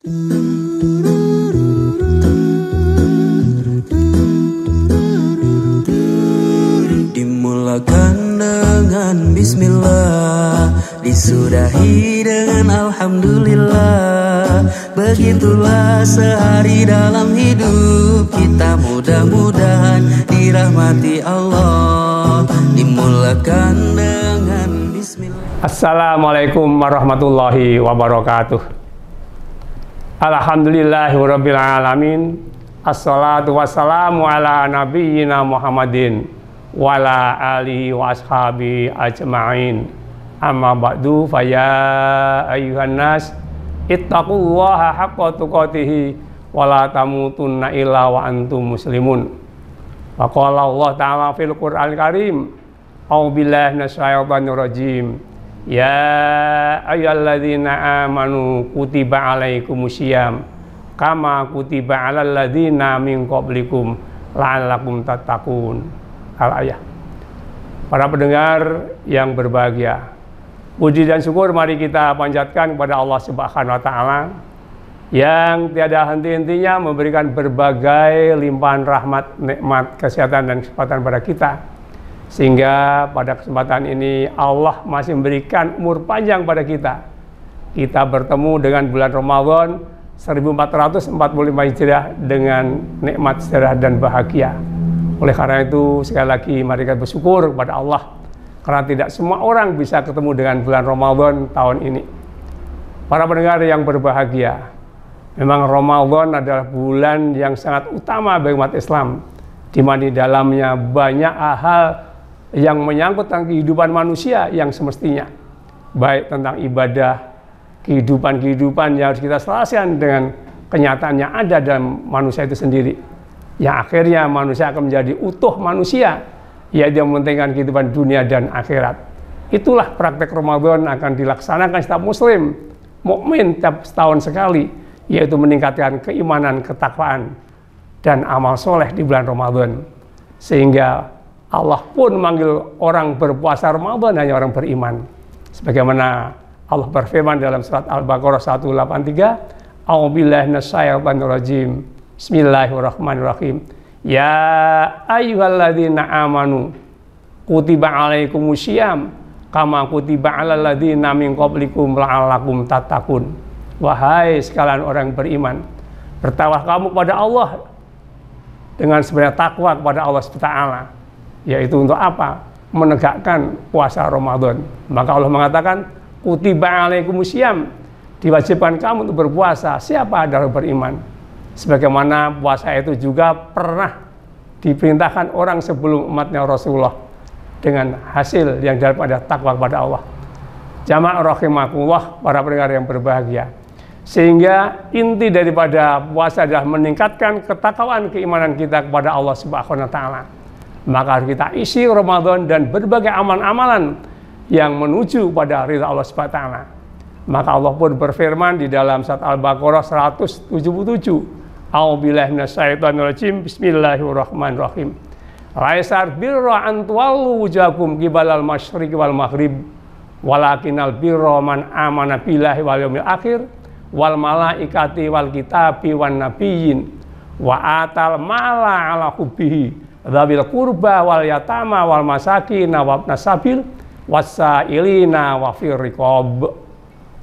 Dimulakan dengan bismillah, disudahi dengan alhamdulillah. Begitulah sehari dalam hidup kita, mudah-mudahan dirahmati Allah. Dimulakan dengan bismillah. Assalamualaikum warahmatullahi wabarakatuh. Alhamdulillahirabbil alamin. Assalatu wassalamu ala nabiyyina Muhammadin wa ala alihi wa ashabi ajma'in. Amma ba'du, fa ya ayyuhan nas ittaqullaha haqqa tuqatih wa la tamutunna illa wa antum muslimun. Wa qala Allah ta'ala fil Qur'anil Karim, a'udzubillahi minasyaitonir rajim. Ya ayyuhalladzina amanu kutiba alaikumusiyam kama kutiba alal ladzina min qablikum la'allakum tattaqun. Al-ayah. Para pendengar yang berbahagia, puji dan syukur mari kita panjatkan kepada Allah Subhanahu wa taala yang tiada henti-hentinya memberikan berbagai limpahan rahmat, nikmat, kesehatan dan kesempatan pada kita. Sehingga pada kesempatan ini Allah masih memberikan umur panjang pada kita. Kita bertemu dengan bulan Ramadan 1445 Hijriah dengan nikmat, sejahtera dan bahagia. Oleh karena itu sekali lagi mari kita bersyukur kepada Allah, karena tidak semua orang bisa ketemu dengan bulan Ramadan tahun ini. Para pendengar yang berbahagia, memang Ramadan adalah bulan yang sangat utama bagi umat Islam, di mana di dalamnya banyak hal yang menyangkut tentang kehidupan manusia yang semestinya, baik tentang ibadah, kehidupan yang harus kita selesaikan dengan kenyataan yang ada dalam manusia itu sendiri, yang akhirnya manusia akan menjadi utuh manusia, yaitu mementingkan kehidupan dunia dan akhirat. Itulah praktek Ramadan akan dilaksanakan setiap muslim mukmin setiap setahun sekali, yaitu meningkatkan keimanan, ketakwaan dan amal soleh di bulan Ramadan. Sehingga Allah pun memanggil orang berpuasa Ramadan hanya orang beriman. Sebagaimana Allah berfirman dalam surat Al-Baqarah 183, A'udzubillahi minasyaitonir rajim. Bismillahirrahmanirrahim. Ya ayyuhalladzina amanu kutiba alaikumusiyam kama kutiba alal ladzina min qablikum la'allakum tattaqun. Wahai sekalian orang beriman, bertakwalah kamu kepada Allah dengan sebenarnya takwa kepada Allah Subhanahu wa taala. Yaitu untuk apa? Menegakkan puasa Ramadan. Maka Allah mengatakan, kutiba alaikumusiyam, diwajibkan kamu untuk berpuasa. Siapa adalah beriman? Sebagaimana puasa itu juga pernah diperintahkan orang sebelum umatnya Rasulullah dengan hasil yang daripada takwa kepada Allah. Jamaah rahimakumullah, para pendengar yang berbahagia. Sehingga inti daripada puasa adalah meningkatkan ketakwaan keimanan kita kepada Allah Subhanahu wa taala. Maka kita isi Ramadan dan berbagai amalan-amalan yang menuju pada ridha Allah Subhanahu wa taala. Maka Allah pun berfirman di dalam surat Al-Baqarah 177, A'udzubillahi minasyaitonir rajim. Bismillahirrahmanirrahim. Laisal birra an tuwallu wujuhakum qibalal masyriqi wal maghrib, walakinal birra man amana billahi wal yaumil akhir wal malaikati wal kitabi wan nabiyyin wa atal mala ala hubbihi dzawil qurba wal yatama wal masakin wa ibnas sabil wasailina wa fir riqab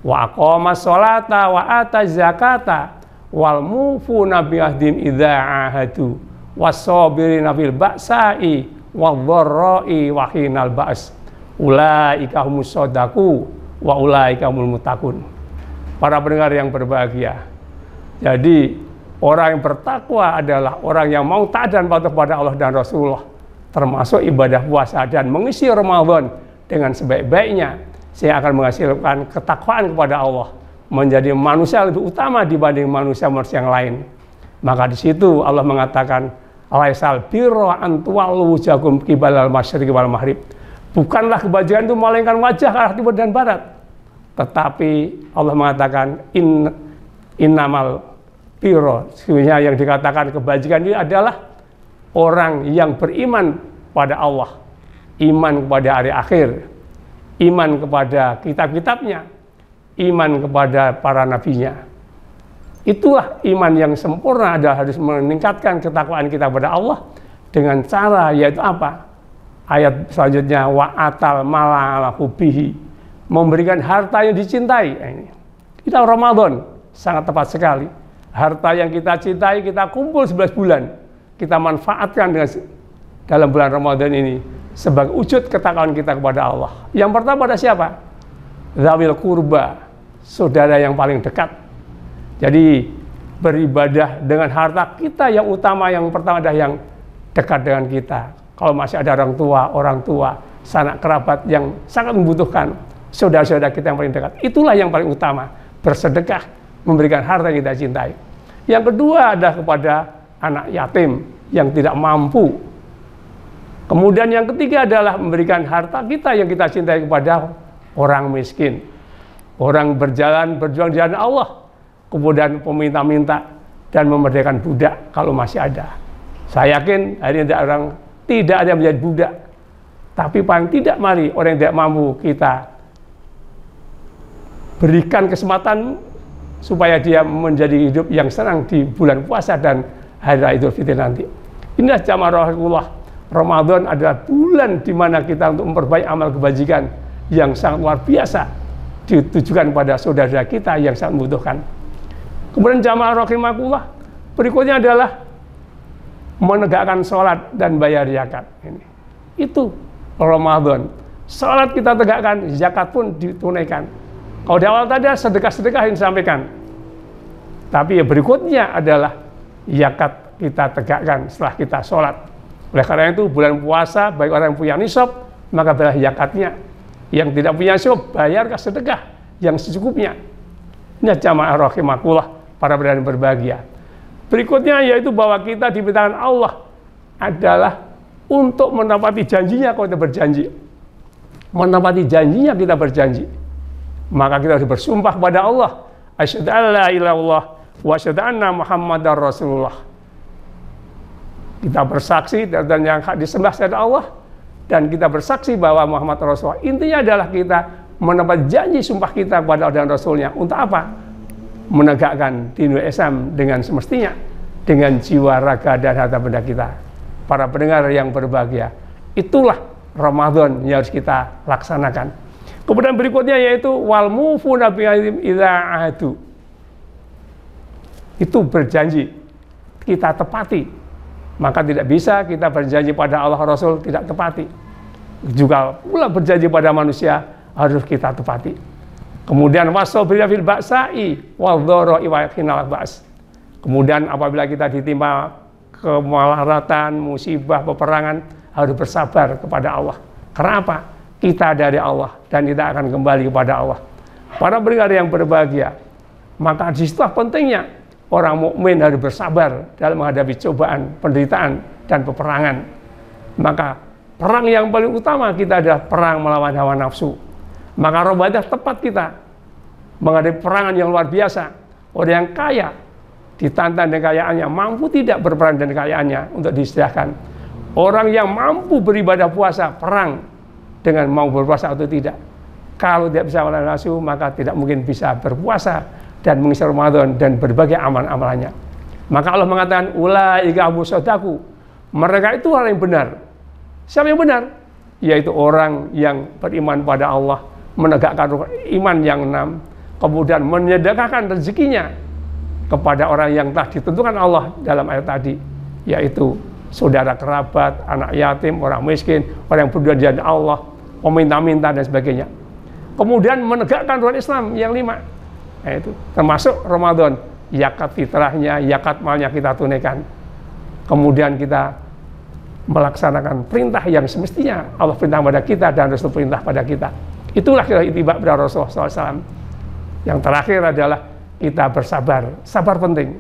wa aqamas sholata wa ataz zakata wal mufuna bi ahdim idza ahadu wasabirina fil ba'sa'i wadh-dharra'i wa hinal ba's ulaika humus shadaqu wa ulaika humul muttaqun. Para pendengar yang berbahagia, jadi orang yang bertakwa adalah orang yang mau taat dan patuh pada Allah dan Rasulullah, termasuk ibadah puasa dan mengisi Ramadan dengan sebaik-baiknya, sehingga akan menghasilkan ketakwaan kepada Allah, menjadi manusia lebih utama dibanding manusia-manusia yang lain. Maka di situ Allah mengatakan, laisal birra an tuwallu wujuhakum qibalal masyriqi wal maghrib. Bukanlah kebajikan itu malingkan wajah ke arah timur dan barat, tetapi Allah mengatakan innamal birra, sesungguhnya yang dikatakan kebajikan ini adalah orang yang beriman pada Allah, iman kepada hari akhir, iman kepada kitab-kitabnya, iman kepada para nabinya. Itulah iman yang sempurna, adalah harus meningkatkan ketakwaan kita kepada Allah dengan cara, yaitu apa? Ayat selanjutnya, wa atal mala ala hubbihi, memberikan harta yang dicintai. Ini kita Ramadan sangat tepat sekali. Harta yang kita cintai kita kumpul 11 bulan, kita manfaatkan dalam bulan Ramadan ini sebagai wujud ketakwaan kita kepada Allah. Yang pertama pada siapa? Zawil kurba, saudara yang paling dekat. Jadi beribadah dengan harta kita yang utama, yang pertama adalah yang dekat dengan kita. Kalau masih ada orang tua, sanak kerabat yang sangat membutuhkan, saudara-saudara kita yang paling dekat, itulah yang paling utama, bersedekah, memberikan harta yang kita cintai. Yang kedua adalah kepada anak yatim yang tidak mampu. Kemudian yang ketiga adalah memberikan harta kita yang kita cintai kepada orang miskin, orang berjuang di jalan Allah, kemudian peminta-minta dan memerdekakan budak kalau masih ada. Saya yakin hari ini tidak ada yang menjadi budak, tapi paling tidak mari orang yang tidak mampu kita berikan kesempatan supaya dia menjadi hidup yang senang di bulan puasa dan hari raya Idul Fitri nanti. Inilah jamaah rahimahullah, Ramadan adalah bulan di mana kita untuk memperbaiki amal kebajikan yang sangat luar biasa ditujukan pada saudara kita yang sangat membutuhkan. Kemudian jamaah rahimahullah, berikutnya adalah menegakkan sholat dan bayar zakat. Itu Ramadan. Sholat kita tegakkan, zakat pun ditunaikan. Kalau di awal tadi sedekah-sedekah yang disampaikan, tapi berikutnya adalah zakat kita tegakkan setelah kita sholat. Oleh karena itu bulan puasa, baik orang yang punya nisab maka bayar zakatnya, yang tidak punya nisab bayar sedekah yang secukupnya. Ini jamaah rahimakumullah, para pendengar berbahagia. Berikutnya yaitu bahwa kita diperintahkan Allah adalah untuk menepati janjinya. Kalau kita berjanji, menepati janjinya kita berjanji, maka kita harus bersumpah kepada Allah, asyhadu an la ilaha illallah wa asyhadu anna Muhammadar Rasulullah. Kita bersaksi dan yang disembah adalah Allah, dan kita bersaksi bahwa Muhammad Rasulullah. Intinya adalah kita menepati janji sumpah kita kepada Allah dan Rasulnya. Untuk apa? Menegakkan dinul Islam dengan semestinya, dengan jiwa, raga, dan harta benda kita. Para pendengar yang berbahagia, itulah Ramadan yang harus kita laksanakan. Kemudian berikutnya yaitu wal mufuna bi'ahdim idza ahadu. Itu berjanji kita tepati. Maka tidak bisa kita berjanji pada Allah Rasul tidak tepati. Juga pula berjanji pada manusia harus kita tepati. Kemudian wasobir fil ba'sa'i wal dharra'i wa hinal ba's. Kemudian apabila kita ditimpa kemelaratan, musibah, peperangan, harus bersabar kepada Allah. Karena apa? Kita dari Allah dan kita akan kembali kepada Allah. Para pendengar yang berbahagia, maka disitulah pentingnya orang mukmin harus bersabar dalam menghadapi cobaan, penderitaan, dan peperangan. Maka perang yang paling utama kita adalah perang melawan hawa nafsu. Maka Ramadan tepat kita menghadapi perangan yang luar biasa. Orang yang kaya ditantang dengan kekayaannya, mampu tidak berperang dengan kekayaannya untuk diistilahkan. Orang yang mampu beribadah puasa, perang dengan mau berpuasa atau tidak. Kalau tidak bisa melawan nafsu, maka tidak mungkin bisa berpuasa dan mengisi Ramadan dan berbagai amal-amalannya. Maka Allah mengatakan, ulaika musaddaku. Mereka itu orang yang benar. Siapa yang benar? Yaitu orang yang beriman pada Allah, menegakkan iman yang 6, kemudian menyedekahkan rezekinya kepada orang yang telah ditentukan Allah dalam ayat tadi, yaitu saudara kerabat, anak yatim, orang miskin, orang yang berjuang di jalan Allah, meminta-minta dan sebagainya. Kemudian menegakkan ruang Islam yang 5, yaitu termasuk Ramadan, zakat fitrahnya, zakat malnya kita tunaikan. Kemudian kita melaksanakan perintah yang semestinya Allah perintah pada kita dan Rasul perintah pada kita. Itulah ittiba' pada Rasulullah SAW. Yang terakhir adalah kita bersabar. Sabar penting.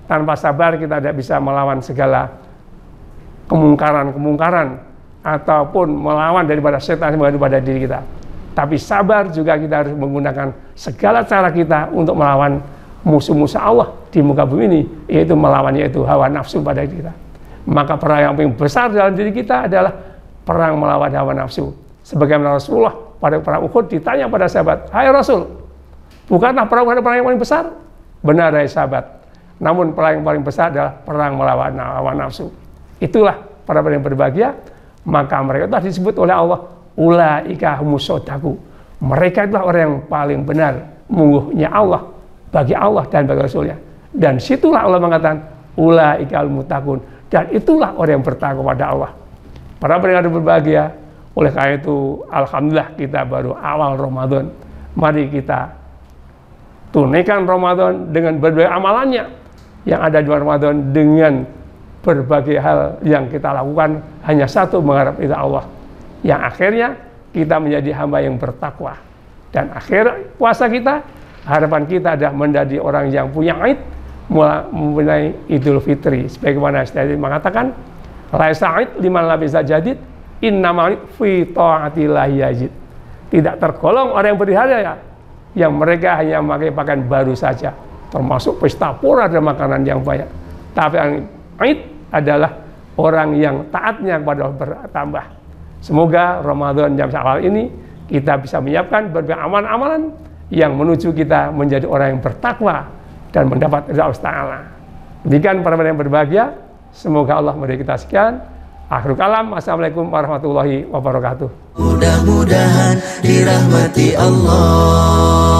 Tanpa sabar kita tidak bisa melawan segala kemungkaran ataupun melawan daripada setan yang mengadu pada diri kita. Tapi sabar juga kita harus menggunakan segala cara kita untuk melawan musuh-musuh Allah di muka bumi ini, yaitu melawan yaitu hawa nafsu pada diri kita. Maka perang yang paling besar dalam diri kita adalah perang melawan hawa nafsu. Sebagaimana Rasulullah pada perang Uhud ditanya pada sahabat, "Hai Rasul, bukankah perang yang paling besar?" Benar dari sahabat. Namun perang yang paling besar adalah perang melawan hawa nafsu. Itulah para yang berbahagia. Maka mereka telah disebut oleh Allah, ulaika humus shadaku. Mereka itulah orang yang paling benar menguhnya Allah bagi Allah dan bagi Rasulnya. Dan situlah Allah mengatakan ulaikal muttaqun, dan itulah orang yang bertakwa pada Allah. Para pendengar berbahagia, oleh karena itu alhamdulillah kita baru awal Ramadan. Mari kita tunaikan Ramadan dengan berbagai amalannya yang ada di Ramadan, dengan berbagai hal yang kita lakukan hanya satu, mengharap ridha Allah, yang akhirnya kita menjadi hamba yang bertakwa. Dan akhir puasa kita, harapan kita adalah menjadi orang yang punya Id, mempunyai Idul Fitri. Sebagaimana saya mengatakan, laisa Id liman labisa jadid, innamal Id fi ta'atillah yazid. Tidak tergolong orang yang berhari yang mereka hanya memakai pakaian baru saja, termasuk pesta pora dan makanan yang banyak. Tapi yang Id adalah orang yang taatnya kepada Allah bertambah. Semoga Ramadan jam Syawal ini kita bisa menyiapkan berbagai amalan-amalan yang menuju kita menjadi orang yang bertakwa dan mendapat ridha Allah Ta'ala. Demikian para yang berbahagia, semoga Allah memberi kita sekian. Akhirul kalam, assalamualaikum warahmatullahi wabarakatuh. Mudah-mudahan dirahmati Allah.